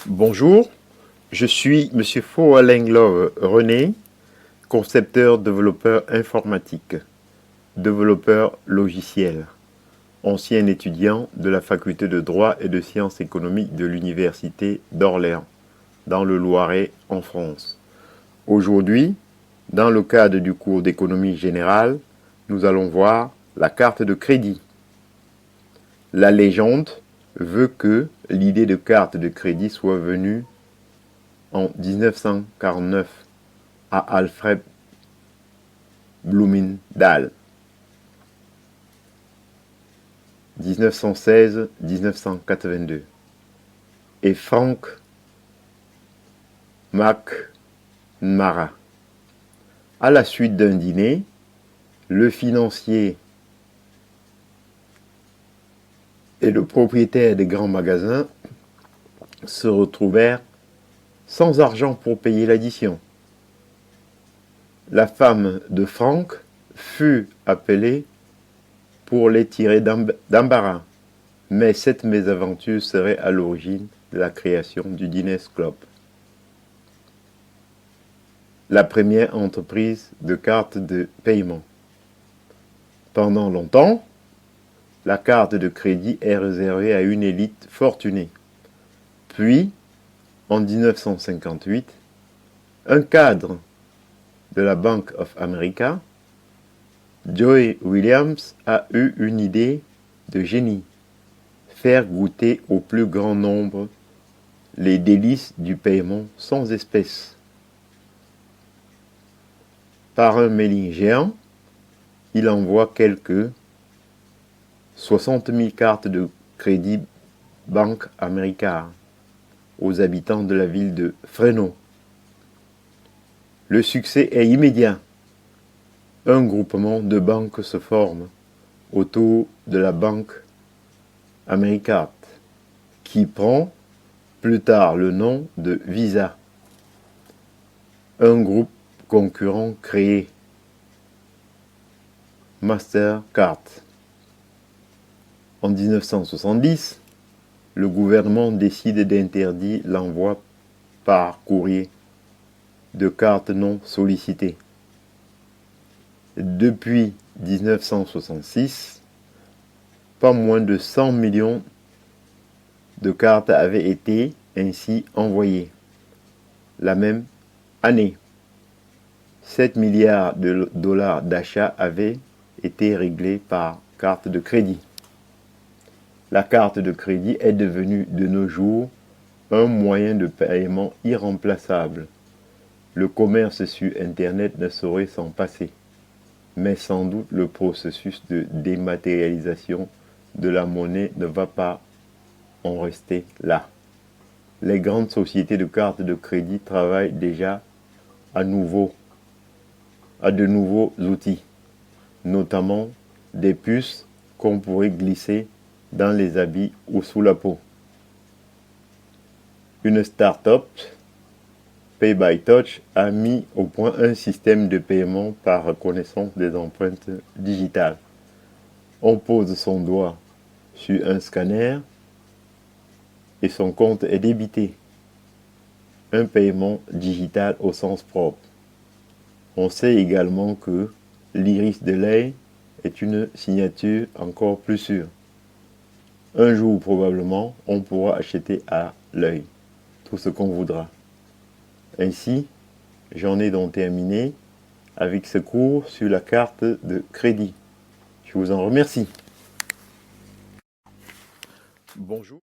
Bonjour, je suis Monsieur Foaleng-Love René, concepteur développeur informatique, développeur logiciel, ancien étudiant de la faculté de droit et de sciences économiques de l'université d'Orléans, dans le Loiret en France. Aujourd'hui, dans le cadre du cours d'économie générale, nous allons voir la carte de crédit. La légende veut que l'idée de carte de crédit soit venue en 1949 à Alfred Blumenthal. 1916-1982 et Frank McNamara. À la suite d'un dîner, le financier et le propriétaire des grands magasins se retrouvèrent sans argent pour payer l'addition. La femme de Frank fut appelée pour les tirer d'embarras, mais cette mésaventure serait à l'origine de la création du Diners Club, la première entreprise de cartes de paiement. Pendant longtemps, la carte de crédit est réservée à une élite fortunée. Puis, en 1958, un cadre de la Bank of America, Joy Williams, a eu une idée de génie: faire goûter au plus grand nombre les délices du paiement sans espèces. Par un mailing géant, il envoie quelques 60 000 cartes de crédit Bank America aux habitants de la ville de Fresno. Le succès est immédiat. Un groupement de banques se forme autour de la Banque America, qui prend plus tard le nom de Visa. Un groupe concurrent créé, Mastercard. En 1970, le gouvernement décide d'interdire l'envoi par courrier de cartes non sollicitées. Depuis 1966, pas moins de 100 millions de cartes avaient été ainsi envoyées. La même année, 7 milliards de dollars d'achats avaient été réglés par carte de crédit. La carte de crédit est devenue de nos jours un moyen de paiement irremplaçable. Le commerce sur Internet ne saurait s'en passer, mais sans doute le processus de dématérialisation de la monnaie ne va pas en rester là. Les grandes sociétés de cartes de crédit travaillent déjà à de nouveaux outils, notamment des puces qu'on pourrait glisser dans les habits ou sous la peau. Une start-up, Pay by Touch, a mis au point un système de paiement par reconnaissance des empreintes digitales. On pose son doigt sur un scanner et son compte est débité. Un paiement digital au sens propre. On sait également que l'iris de l'œil est une signature encore plus sûre. Un jour, probablement, on pourra acheter à l'œil tout ce qu'on voudra. Ainsi, j'en ai donc terminé avec ce cours sur la carte de crédit. Je vous en remercie. Bonjour.